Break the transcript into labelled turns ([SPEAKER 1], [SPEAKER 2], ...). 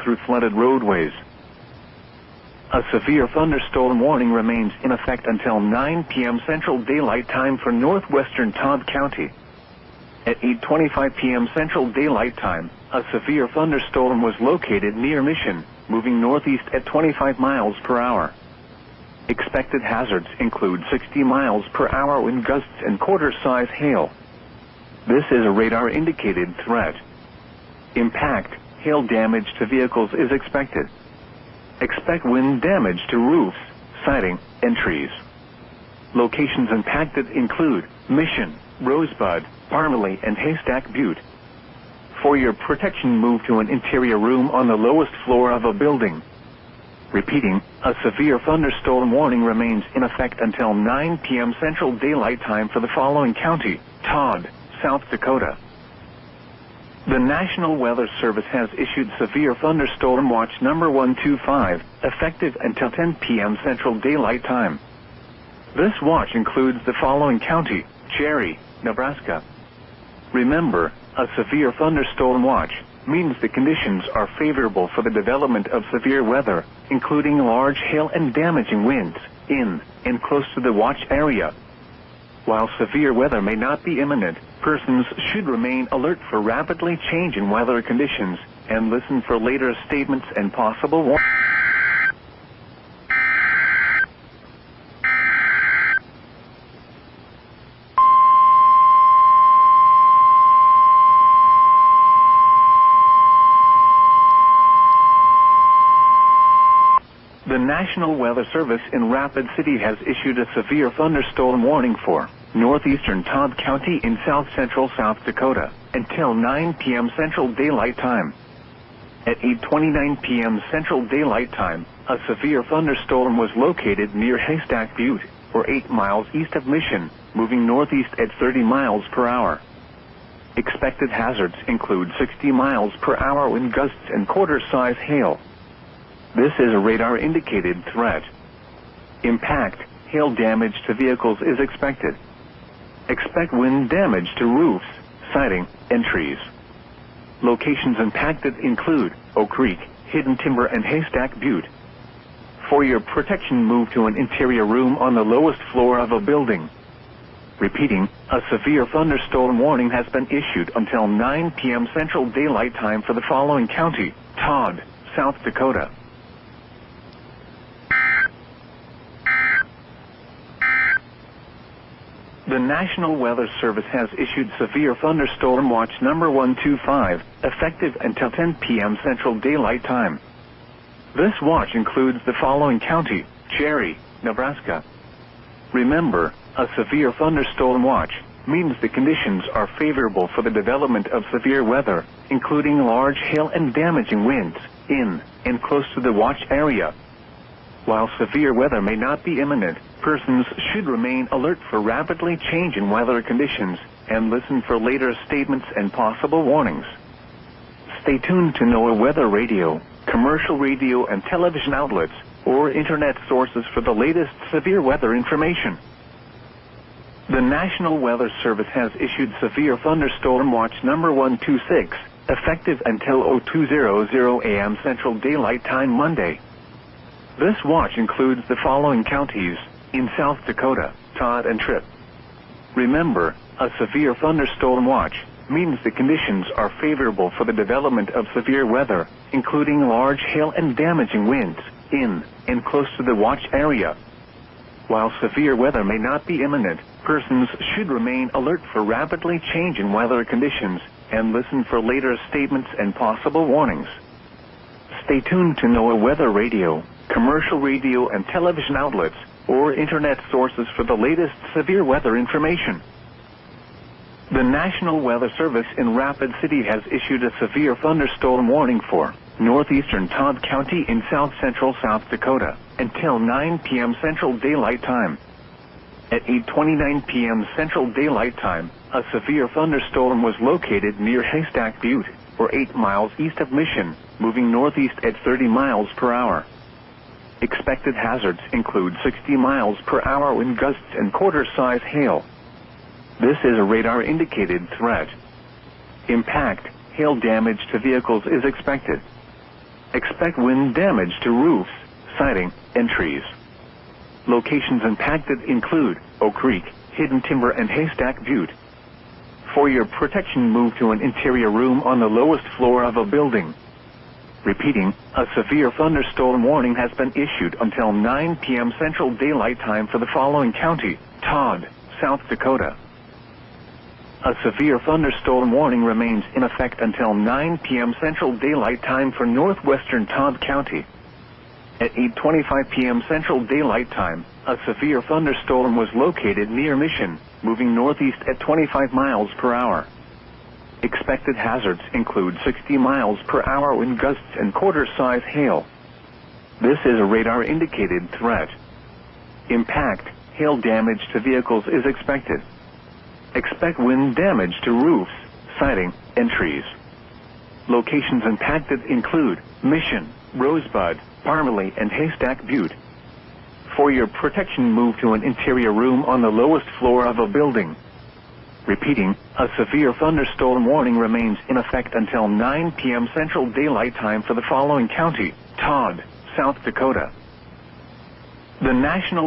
[SPEAKER 1] through flooded roadways. A severe thunderstorm warning remains in effect until 9 p.m. Central Daylight Time for northwestern Todd County. At 8:25 p.m. Central Daylight Time, a severe thunderstorm was located near Mission, moving northeast at 25 miles per hour. Expected hazards include 60 miles per hour wind gusts and quarter-size hail. This is a radar-indicated threat. Impact, hail damage to vehicles is expected. Expect wind damage to roofs, siding, and trees. Locations impacted include Mission, Rosebud, Parmalee, and Haystack Butte. For your protection, move to an interior room on the lowest floor of a building. Repeating, a severe thunderstorm warning remains in effect until 9 p.m. Central Daylight Time for the following county: Todd, South Dakota. The National Weather Service has issued Severe Thunderstorm Watch number 125, effective until 10 p.m. Central Daylight Time. This watch includes the following county: Cherry, Nebraska. Remember, a severe thunderstorm watch means the conditions are favorable for the development of severe weather, including large hail and damaging winds, in and close to the watch area. While severe weather may not be imminent, persons should remain alert for rapidly changing weather conditions and listen for later statements and possible warnings. The National Weather Service in Rapid City has issued a severe thunderstorm warning for northeastern Todd County in south-central South Dakota until 9 p.m. Central Daylight Time. At 8:29 p.m. Central Daylight Time, a severe thunderstorm was located near Haystack Butte, or 8 miles east of Mission, moving northeast at 30 miles per hour. Expected hazards include 60 miles per hour wind gusts and quarter-size hail. This is a radar-indicated threat. Impact, hail damage to vehicles is expected. Expect wind damage to roofs, siding, and trees. Locations impacted include Oak Creek, Hidden Timber, and Haystack Butte. For your protection, move to an interior room on the lowest floor of a building. Repeating, a severe thunderstorm warning has been issued until 9 p.m. Central Daylight Time for the following county: Todd, South Dakota. The National Weather Service has issued Severe Thunderstorm Watch number 125, effective until 10 p.m. Central Daylight Time. This watch includes the following county: Cherry, Nebraska. Remember, a severe thunderstorm watch means the conditions are favorable for the development of severe weather, including large hail and damaging winds, in and close to the watch area. While severe weather may not be imminent, persons should remain alert for rapidly changing weather conditions and listen for later statements and possible warnings. Stay tuned to NOAA weather radio, commercial radio and television outlets, or internet sources for the latest severe weather information. The National Weather Service has issued Severe Thunderstorm Watch number 126, effective until 0200 a.m. Central Daylight Time Monday. This watch includes the following counties in South Dakota: Todd and Tripp. Remember, a severe thunderstorm watch means the conditions are favorable for the development of severe weather, including large hail and damaging winds, in and close to the watch area. While severe weather may not be imminent, persons should remain alert for rapidly changing weather conditions and listen for later statements and possible warnings. Stay tuned to NOAA weather radio, commercial radio and television outlets, or internet sources for the latest severe weather information. The National Weather Service in Rapid City has issued a severe thunderstorm warning for northeastern Todd County in south-central South Dakota until 9 p.m. Central Daylight Time. At 8:29 p.m. Central Daylight Time, a severe thunderstorm was located near Haystack Butte, or 8 miles east of Mission, moving northeast at 30 miles per hour. Expected hazards include 60 miles per hour wind gusts and quarter-size hail. This is a radar-indicated threat. Impact, hail damage to vehicles is expected. Expect wind damage to roofs, siding, and trees. Locations impacted include Oak Creek, Hidden Timber, and Haystack Butte. For your protection, move to an interior room on the lowest floor of a building. Repeating, a severe thunderstorm warning has been issued until 9 p.m. Central Daylight Time for the following county: Todd, South Dakota. A severe thunderstorm warning remains in effect until 9 p.m. Central Daylight Time for northwestern Todd County. At 8:25 p.m. Central Daylight Time, a severe thunderstorm was located near Mission, moving northeast at 25 miles per hour. Expected hazards include 60 miles per hour wind gusts and quarter-size hail. This is a radar-indicated threat. Impact, hail damage to vehicles is expected. Expect wind damage to roofs, siding, and trees. Locations impacted include Mission, Rosebud, Parmalee, and Haystack Butte. For your protection, move to an interior room on the lowest floor of a building. Repeating, a severe thunderstorm warning remains in effect until 9 p.m. Central Daylight Time for the following county: Todd, South Dakota. The National